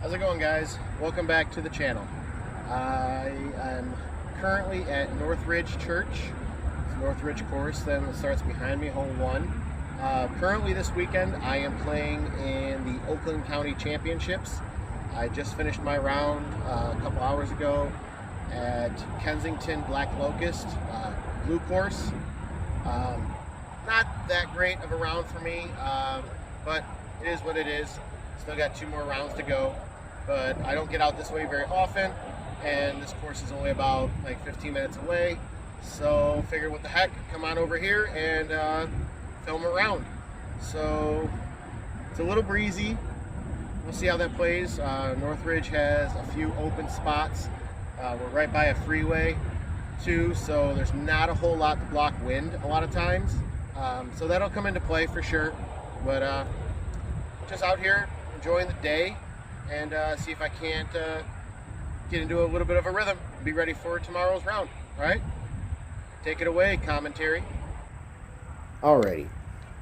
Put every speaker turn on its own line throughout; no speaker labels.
How's it going, guys? Welcome back to the channel. I am currently at Northridge Church. It's Northridge course, then it starts behind me, hole 1. Currently this weekend I am playing in the Oaklamd County Championships. I just finished my round a couple hours ago at Kensington Black Locust blue course. Not that great of a round for me, but it is what it is. Still got 2 more rounds to go, but I don't get out this way very often, and this course is only about like 15 minutes away, so figured what the heck, come on over here and film a round. So it's a little breezy. We'll see how that plays. Northridge has a few open spots. We're right by a freeway too, so there's not a whole lot to block wind a lot of times, so that'll come into play for sure. But just out here enjoying the day and see if I can't get into a little bit of a rhythm, be ready for tomorrow's round. All right, take it away, commentary.
Alrighty,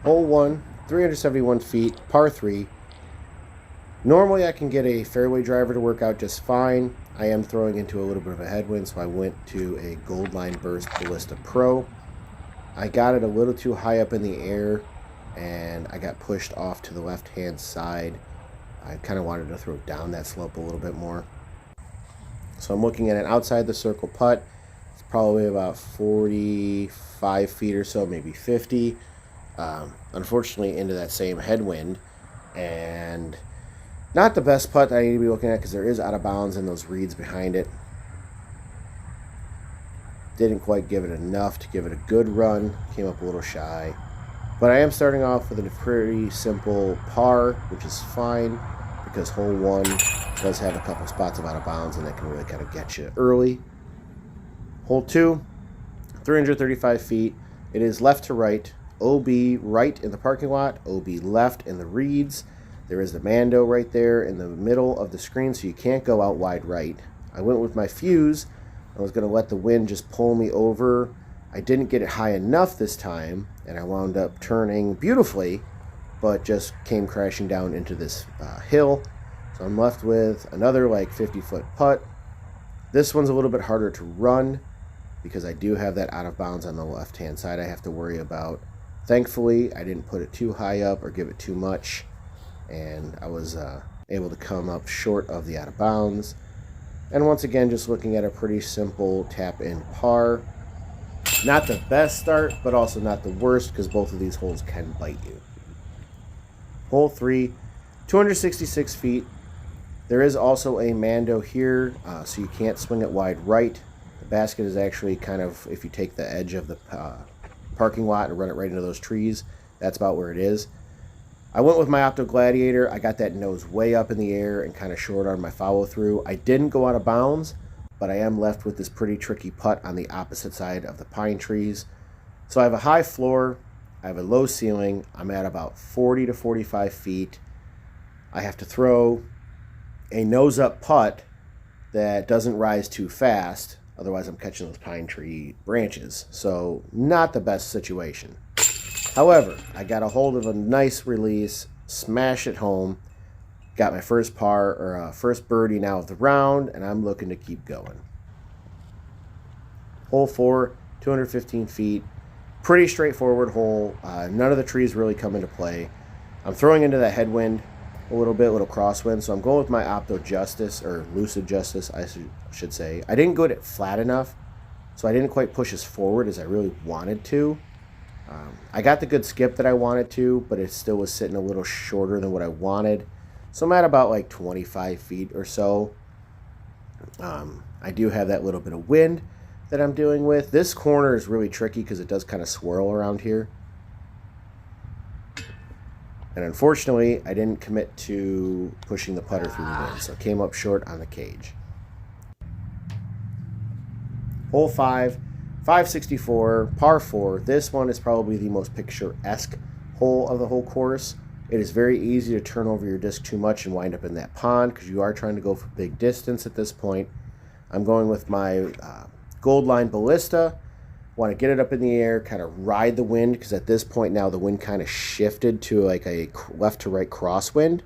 hole 1, 371 feet, par 3. Normally I can get a fairway driver to work out just fine. I am throwing into a little bit of a headwind, so I went to a Goldline Burst Ballista Pro. I got it a little too high up in the air and I got pushed off to the left hand side. I kind of wanted to throw down that slope a little bit more. So I'm looking at an outside the circle putt. It's probably about 45 feet or so, maybe 50. Unfortunately into that same headwind, and not the best putt that I need to be looking at because there is out of bounds in those reeds behind it. Didn't quite give it enough to give it a good run. Came up a little shy. But I am starting off with a pretty simple par, which is fine because hole 1 does have a couple spots of out of bounds and that can really kind of get you early. Hole 2, 335 feet. It is left to right. OB right in the parking lot, OB left in the reeds. There is the Mando right there in the middle of the screen, so you can't go out wide right. I went with my fuse. I was going to let the wind just pull me over. I didn't get it high enough this time, and I wound up turning beautifully, but just came crashing down into this hill. So I'm left with another like 50-foot putt. This one's a little bit harder to run because I do have that out of bounds on the left-hand side I have to worry about. Thankfully, I didn't put it too high up or give it too much, and I was able to come up short of the out of bounds. And once again, just looking at a pretty simple tap-in par. Not the best start, but also not the worst because both of these holes can bite you. Hole 3, 266 feet. There is also a Mando here, so you can't swing it wide right. The basket is actually kind of, if you take the edge of the parking lot and run it right into those trees, that's about where it is. I went with my Opto Gladiator. I got that nose way up in the air and kind of short on my follow through. I didn't go out of bounds, but I am left with this pretty tricky putt on the opposite side of the pine trees. So I have a high floor, I have a low ceiling. I'm at about 40 to 45 feet. I have to throw a nose up putt that doesn't rise too fast, otherwise I'm catching those pine tree branches. So not the best situation. However, I got a hold of a nice release, smash it home, got my first par, or first birdie now of the round, and I'm looking to keep going. Hole 4, 215 feet, pretty straightforward hole. None of the trees really come into play. I'm throwing into that headwind a little bit, little crosswind, so I'm going with my Opto Justice, or Lucid Justice, I should say. I didn't get it flat enough, so I didn't quite push as forward as I really wanted to. I got the good skip that I wanted to, but it still was sitting a little shorter than what I wanted. So I'm at about like 25 feet or so. I do have that little bit of wind that I'm dealing with. This corner is really tricky because it does kind of swirl around here. And unfortunately, I didn't commit to pushing the putter through the wind, so it came up short on the cage. Hole 5. 564, par 4. This one is probably the most picturesque hole of the whole course. It is very easy to turn over your disc too much and wind up in that pond because you are trying to go for big distance at this point. I'm going with my Goldline Ballista. Want to get it up in the air, kind of ride the wind because at this point now the wind kind of shifted to like a left to right crosswind.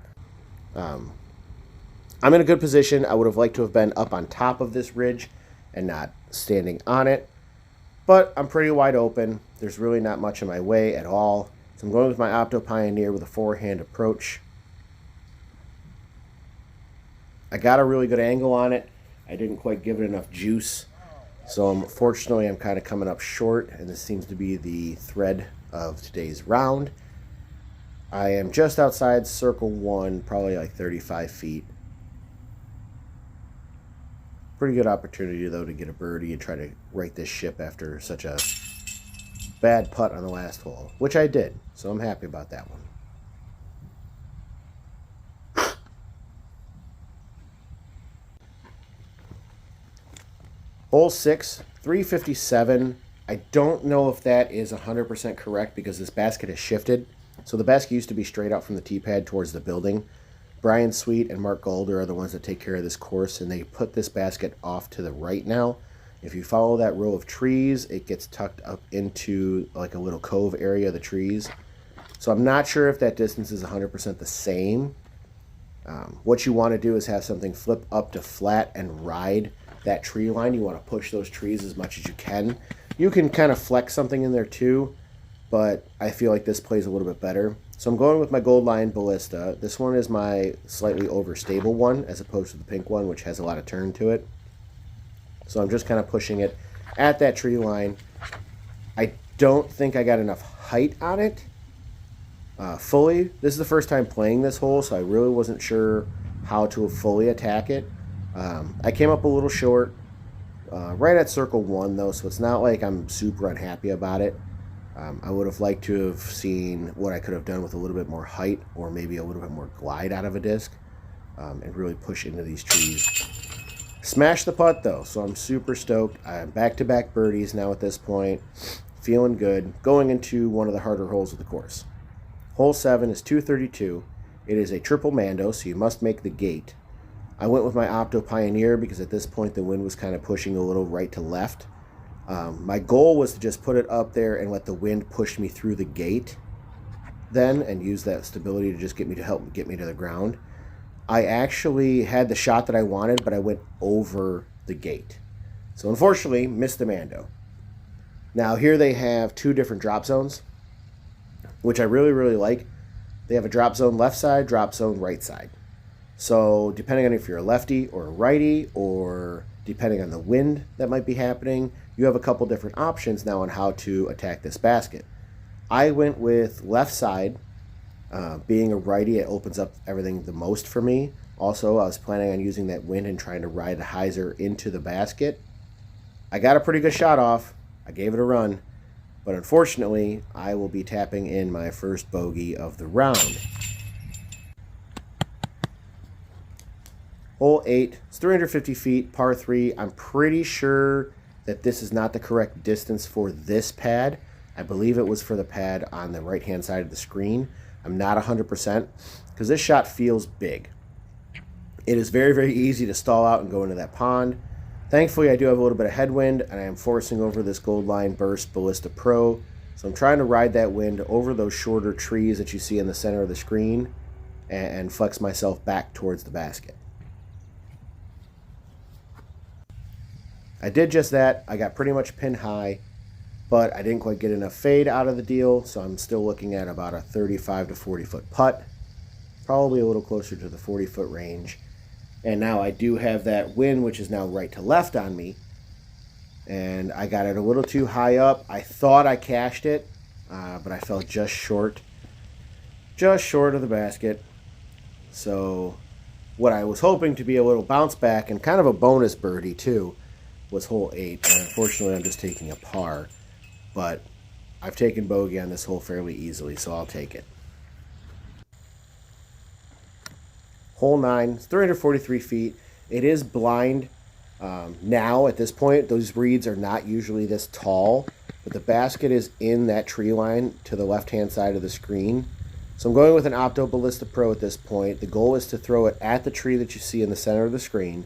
I'm in a good position. I would have liked to have been up on top of this ridge and not standing on it, but I'm pretty wide open. There's really not much in my way at all. So I'm going with my Opto Pioneer with a forehand approach. I got a really good angle on it. I didn't quite give it enough juice. So unfortunately, I'm kind of coming up short, and this seems to be the thread of today's round. I am just outside circle 1, probably like 35 feet. Pretty good opportunity, though, to get a birdie and try to right this ship after such a bad putt on the last hole, which I did, so I'm happy about that one. Hole 6, 357. I don't know if that is 100% correct because this basket has shifted. So the basket used to be straight out from the tee pad towards the building. Brian Sweet and Mark Golder are the ones that take care of this course, and they put this basket off to the right now. If you follow that row of trees, it gets tucked up into like a little cove area of the trees. So I'm not sure if that distance is 100% the same. What you want to do is have something flip up to flat and ride that tree line. You want to push those trees as much as you can. You can kind of flex something in there too, but I feel like this plays a little bit better. So I'm going with my Gold Line Ballista. This one is my slightly overstable one as opposed to the pink one, which has a lot of turn to it. So I'm just kind of pushing it at that tree line. I don't think I got enough height on it fully. This is the first time playing this hole, so I really wasn't sure how to fully attack it. I came up a little short, right at circle 1 though, so it's not like I'm super unhappy about it. I would have liked to have seen what I could have done with a little bit more height or maybe a little bit more glide out of a disc and really push into these trees. Smashed the putt though, so I'm super stoked. I'm back-to-back birdies now at this point, feeling good, going into one of the harder holes of the course. Hole 7 is 232. It is a triple Mando, so you must make the gate. I went with my Opto Pioneer because at this point the wind was kind of pushing a little right to left. My goal was to just put it up there and let the wind push me through the gate then and use that stability to just help get me to the ground. I actually had the shot that I wanted, but I went over the gate. So unfortunately, missed the Mando. Now here they have 2 different drop zones, which I really, really like. They have a drop zone left side, drop zone right side. So depending on if you're a lefty or a righty, or depending on the wind that might be happening, you have a couple different options now on how to attack this basket. I went with left side. Being a righty, it opens up everything the most for me. Also, I was planning on using that wind and trying to ride the hyzer into the basket. I got a pretty good shot off. I gave it a run. But unfortunately, I will be tapping in my first bogey of the round. Hole 8, it's 350 feet, par 3. I'm pretty sure that this is not the correct distance for this pad. I believe it was for the pad on the right-hand side of the screen. I'm not 100% because this shot feels big. It is very, very easy to stall out and go into that pond. Thankfully, I do have a little bit of headwind, and I am forcing over this Gold Line Burst Ballista Pro. So I'm trying to ride that wind over those shorter trees that you see in the center of the screen and flex myself back towards the basket. I did just that. I got pretty much pin high, but I didn't quite get enough fade out of the deal, so I'm still looking at about a 35 to 40 foot putt, probably a little closer to the 40 foot range. And now I do have that wind, which is now right to left on me, and I got it a little too high up. I thought I cashed it, but I fell just short of the basket. So what I was hoping to be a little bounce back and kind of a bonus birdie too was hole 8, and unfortunately I'm just taking a par, but I've taken bogey on this hole fairly easily, so I'll take it. Hole 9, it's 343 feet. It is blind now at this point. Those reeds are not usually this tall, but the basket is in that tree line to the left-hand side of the screen. So I'm going with an Opto Ballista Pro at this point. The goal is to throw it at the tree that you see in the center of the screen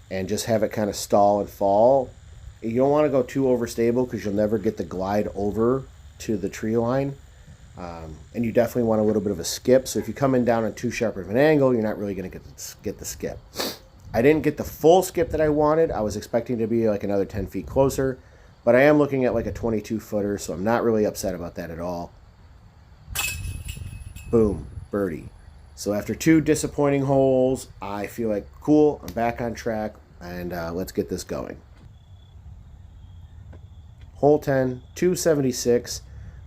and just have it kind of stall and fall. You don't want to go too overstable because you'll never get the glide over to the tree line. And you definitely want a little bit of a skip. So if you come in down on too sharp of an angle, you're not really going to get the skip. I didn't get the full skip that I wanted. I was expecting to be like another 10 feet closer, but I am looking at like a 22 footer, so I'm not really upset about that at all. Boom, birdie. So after 2 disappointing holes, I feel like, cool, I'm back on track, and let's get this going. Hole 10, 276,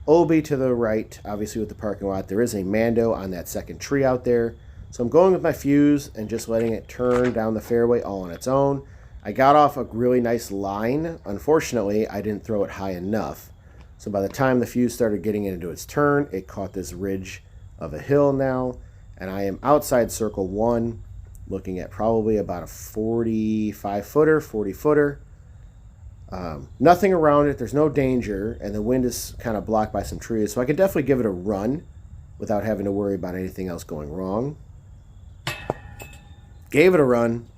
OB to the right, obviously with the parking lot. There is a Mando on that second tree out there. So I'm going with my fuse and just letting it turn down the fairway all on its own. I got off a really nice line. Unfortunately, I didn't throw it high enough. So by the time the fuse started getting into its turn, it caught this ridge of a hill now. And I am outside circle 1, looking at probably about a 45 footer, 40 footer. Nothing around it, there's no danger, and the wind is kind of blocked by some trees, so I could definitely give it a run without having to worry about anything else going wrong. Gave it a run,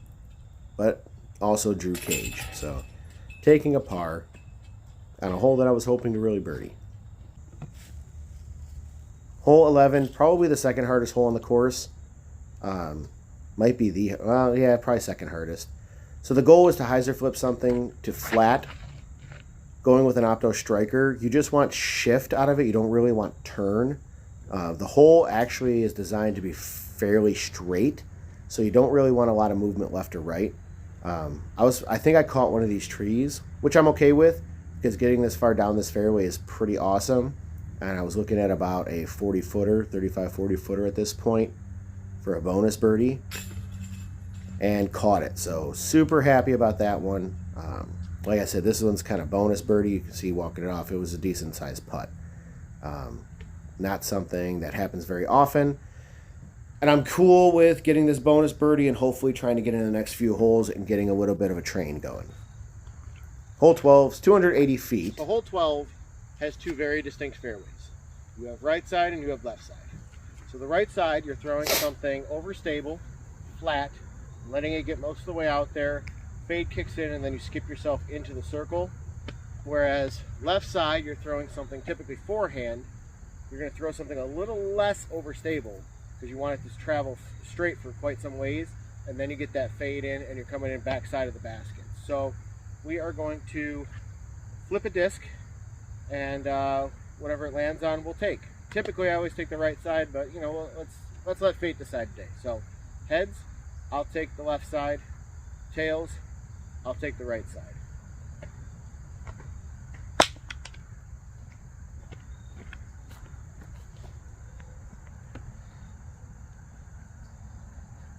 but also drew cage, so taking a par on a hole that I was hoping to really birdie. Hole 11, probably the second hardest hole on the course. Might be the, well, yeah, probably second hardest. So the goal is to hyzer flip something to flat. Going with an opto striker, you just want shift out of it. You don't really want turn. The hole actually is designed to be fairly straight, so you don't really want a lot of movement left or right. I think I caught one of these trees, which I'm okay with, because getting this far down this fairway is pretty awesome. And I was looking at about a 40 footer, 35, 40 footer at this point for a bonus birdie, and caught it. So super happy about that one. Like I said, this one's kind of bonus birdie. You can see walking it off, it was a decent sized putt. Not something that happens very often. And I'm cool with getting this bonus birdie and hopefully trying to get in the next few holes and getting a little bit of a train going. Hole 12 is 280 feet.
So hole 12 has 2 very distinct fairways. You have right side and you have left side. So the right side, you're throwing something overstable, flat, letting it get most of the way out there. Fade kicks in and then you skip yourself into the circle. Whereas left side, you're throwing something typically forehand. You're going to throw something a little less overstable because you want it to travel straight for quite some ways, and then you get that fade in and you're coming in backside of the basket. So we are going to flip a disc, and whatever it lands on, we'll take. Typically, I always take the right side, but you know, let's let fate decide today. So heads, I'll take the left side. Tails, I'll take the right side.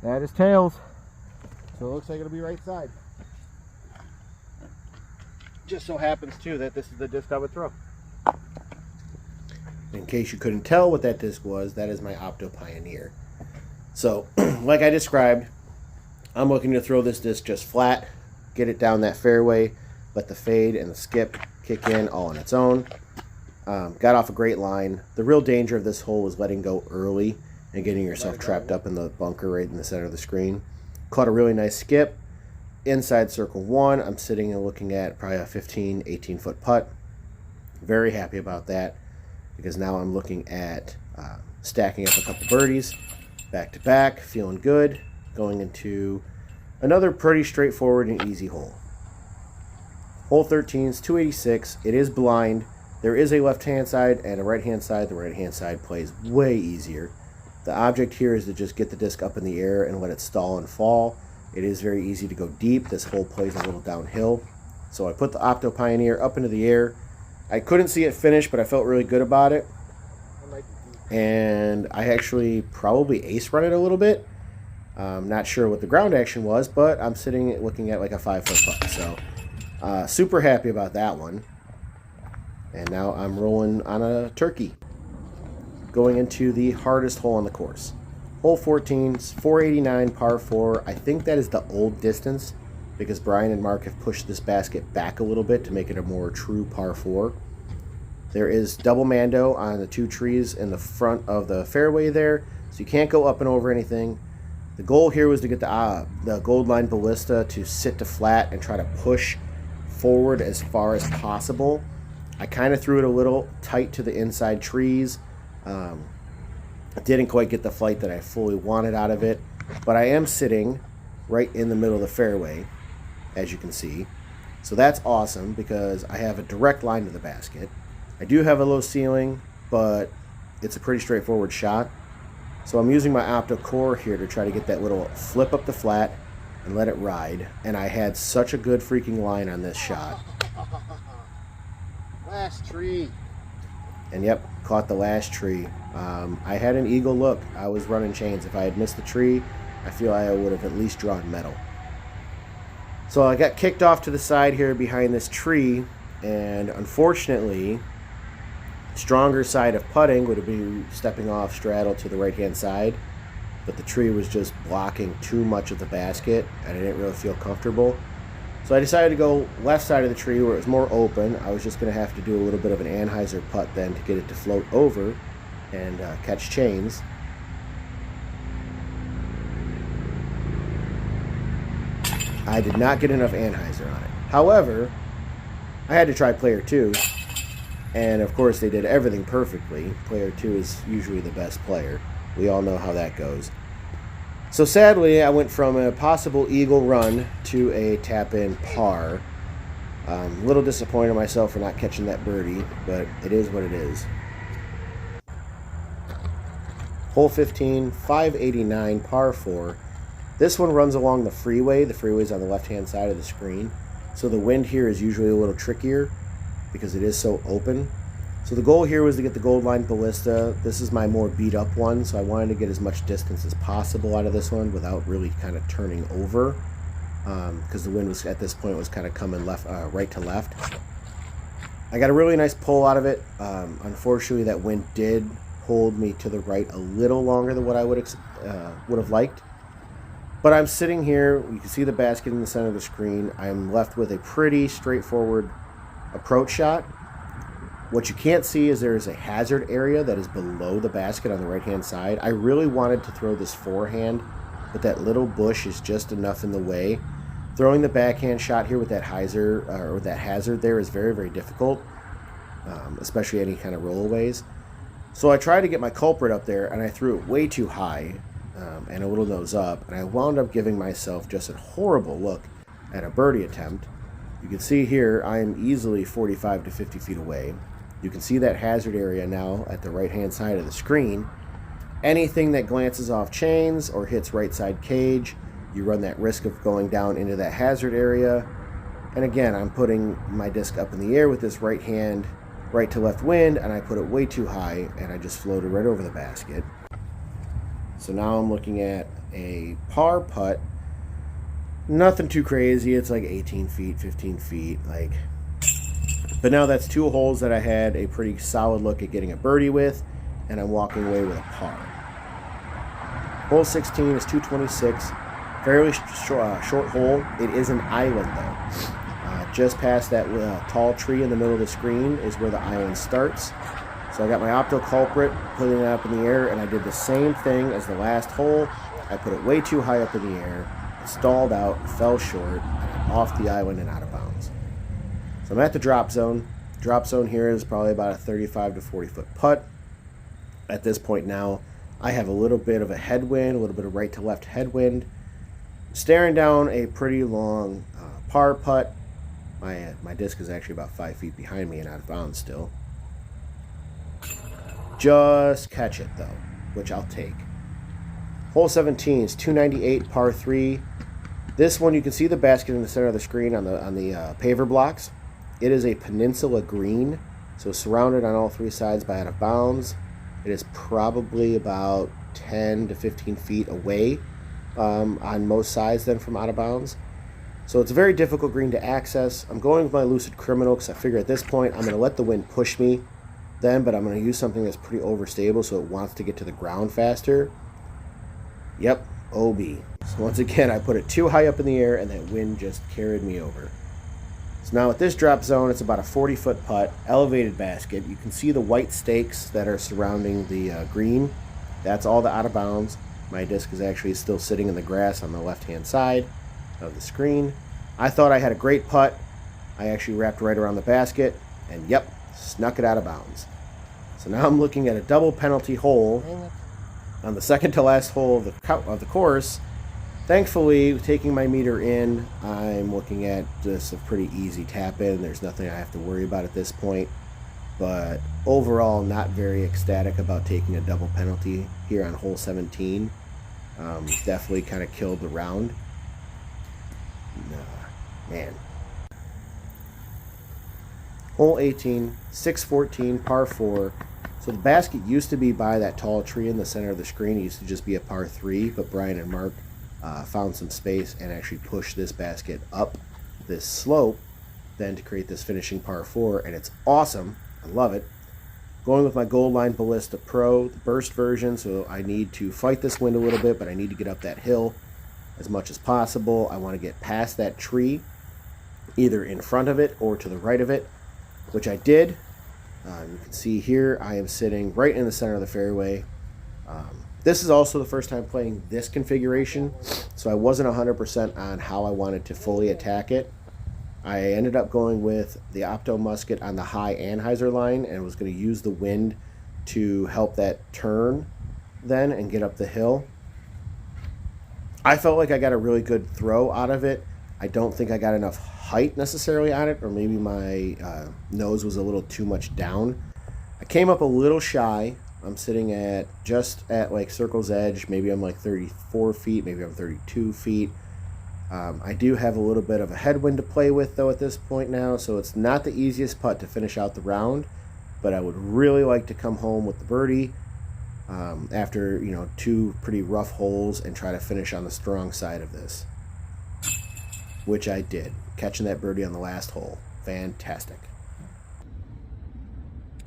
That is tails. So it looks like it'll be right side. Just so happens too that this is the disc I would throw.
In case you couldn't tell what that disc was, that is my Opto Pioneer. So, like I described, I'm looking to throw this disc just flat, get it down that fairway, let the fade and the skip kick in all on its own. Got off a great line. The real danger of this hole was letting go early and getting yourself trapped up in the bunker right in the center of the screen. Caught a really nice skip. Inside circle 1, I'm sitting and looking at probably a 15, 18 foot putt. Very happy about that, because now I'm looking at stacking up a couple birdies back to back, feeling good, going into another pretty straightforward and easy hole. Hole 13 is 286. It is blind. There is a left-hand side and a right-hand side. The right-hand side plays way easier. The object here is to just get the disc up in the air and let it stall and fall. It is very easy to go deep. This hole plays a little downhill. So I put the Opto Pioneer up into the air. I couldn't see it finish, but I felt really good about it. And I actually probably ace run it a little bit. Not sure what the ground action was, but I'm sitting looking at like a 5 foot putt. So super happy about that one. And now I'm rolling on a turkey, going into the hardest hole on the course. Hole 14, 489 par 4. I think that is the old distance, because Brian and Mark have pushed this basket back a little bit to make it a more true par 4. There is double Mando on the 2 trees in the front of the fairway there, so you can't go up and over anything. The goal here was to get the gold line ballista to sit to flat and try to push forward as far as possible. I kind of threw it a little tight to the inside trees, I didn't quite get the flight that I fully wanted out of it, but I am sitting right in the middle of the fairway, as you can see. So that's awesome because I have a direct line to the basket. I do have a low ceiling, but it's a pretty straightforward shot. So I'm using my opto core here to try to get that little flip up the flat and let it ride. And I had such a good freaking line on this shot.
Last tree.
And yep, caught the last tree. I had an eagle look. I was running chains. If I had missed the tree, I feel I would have at least drawn metal. So I got kicked off to the side here behind this tree, and unfortunately, stronger side of putting would have been stepping off straddle to the right hand side, but the tree was just blocking too much of the basket and I didn't really feel comfortable. So I decided to go left side of the tree where it was more open. I was just going to have to do a little bit of an Anheuser putt then to get it to float over and catch chains. I did not get enough Anheuser on it. However, I had to try player 2, and of course they did everything perfectly. Player 2 is usually the best player. We all know how that goes. So sadly, I went from a possible eagle run to a tap-in par. A little disappointed in myself for not catching that birdie, but it is what it is. Hole 15, 589, par 4. This one runs along the freeway. The freeway is on the left-hand side of the screen. So the wind here is usually a little trickier because it is so open. So the goal here was to get the gold line ballista. This is my more beat up one, so I wanted to get as much distance as possible out of this one without really kind of turning over, because the wind was at this point was kind of coming left, right to left. I got a really nice pull out of it. Unfortunately, that wind did hold me to the right a little longer than what I would have liked. But I'm sitting here. You can see the basket in the center of the screen. I'm left with a pretty straightforward approach shot. What you can't see is there is a hazard area that is below the basket on the right-hand side. I really wanted to throw this forehand, but that little bush is just enough in the way. Throwing the backhand shot here with that hazard there is very, very difficult, especially any kind of rollaways. So I tried to get my culprit up there, and I threw it way too high and a little nose up, and I wound up giving myself just a horrible look at a birdie attempt. You can see here I am easily 45 to 50 feet away. You can see that hazard area now at the right-hand side of the screen. Anything that glances off chains or hits right side cage, you run that risk of going down into that hazard area. And again, I'm putting my disc up in the air with this right hand, right to left wind, and I put it way too high, and I just floated right over the basket. So now I'm looking at a par putt. Nothing too crazy. It's like 18 feet, 15 feet, like. But now that's 2 holes that I had a pretty solid look at getting a birdie with, and I'm walking away with a par. Hole 16 is 226. Fairly short hole. It is an island though. Just past that tall tree in the middle of the screen is where the island starts. So I got my opto culprit, putting it up in the air, and I did the same thing as the last hole. I put it way too high up in the air, stalled out, fell short, off the island and out of bounds. So I'm at the drop zone. Drop zone here is probably about a 35 to 40 foot putt. At this point now, I have a little bit of a headwind, a little bit of right to left headwind. Staring down a pretty long par putt. My disc is actually about 5 feet behind me and out of bounds still. Just catch it though, which I'll take. Hole 17 is 298, par 3. This one, you can see the basket in the center of the screen on the paver blocks. It is a peninsula green, so surrounded on all 3 sides by out of bounds. It is probably about 10 to 15 feet away on most sides then from out of bounds. So it's a very difficult green to access. I'm going with my Lucid Criminal because I figure at this point I'm going to let the wind push me then, but I'm going to use something that's pretty overstable so it wants to get to the ground faster. Yep, OB. So once again, I put it too high up in the air and that wind just carried me over. So now at this drop zone, it's about a 40-foot putt, elevated basket. You can see the white stakes that are surrounding the green. That's all the out of bounds. My disc is actually still sitting in the grass on the left-hand side of the screen. I thought I had a great putt. I actually wrapped right around the basket and yep, snuck it out of bounds. So now I'm looking at a double penalty hole on the second to last hole of the course. Thankfully, taking my meter in, I'm looking at just a pretty easy tap in. There's nothing I have to worry about at this point. But overall, not very ecstatic about taking a double penalty here on hole 17. Definitely kind of killed the round. Man. Hole 18, 614, par 4. So the basket used to be by that tall tree in the center of the screen. It used to just be a par 3, but Brian and Mark found some space and actually pushed this basket up this slope then to create this finishing par 4, and it's awesome. I love it. Going with my Gold Line Ballista Pro, the burst version, so I need to fight this wind a little bit, but I need to get up that hill as much as possible. I want to get past that tree, either in front of it or to the right of it, which I did. You can see here I am sitting right in the center of the fairway. This is also the first time playing this configuration, so I wasn't 100% on how I wanted to fully attack it. I ended up going with the Opto Musket on the high anhyzer line and was going to use the wind to help that turn then and get up the hill. I felt like I got a really good throw out of it. I don't think I got enough height necessarily on it, or maybe my nose was a little too much down. I came up a little shy. I'm sitting at just at like circle's edge. Maybe I'm like 34 feet, maybe I'm 32 feet. I do have a little bit of a headwind to play with though at this point now, so it's not the easiest putt to finish out the round, but I would really like to come home with the birdie after, you know, 2 pretty rough holes and try to finish on the strong side of this, which I did, catching that birdie on the last hole. Fantastic.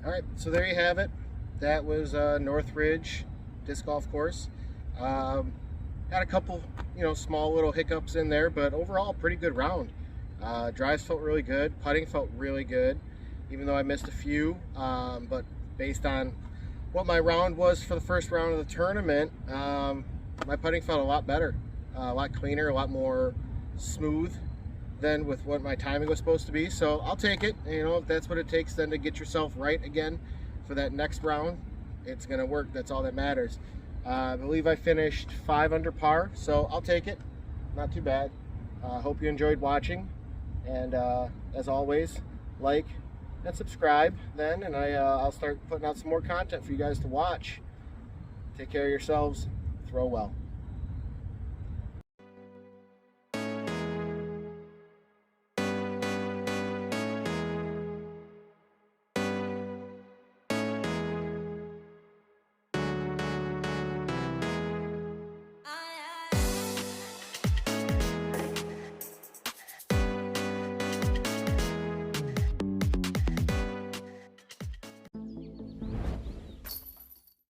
All right, so there you have it. That was Northridge disc golf course. Had a couple, you know, small little hiccups in there, but overall pretty good round. Drives felt really good, putting felt really good, even though I missed a few. But based on what my round was for the first round of the tournament, my putting felt a lot better, a lot cleaner, a lot more smooth than with what my timing was supposed to be. So I'll take it. You know, if that's what it takes then to get yourself right again for that next round, it's gonna work. That's all that matters. I believe I finished 5 under par, so I'll take it. Not too bad. Hope you enjoyed watching, and as always, like and subscribe then, and I'll start putting out some more content for you guys to watch. Take care of yourselves. Throw well.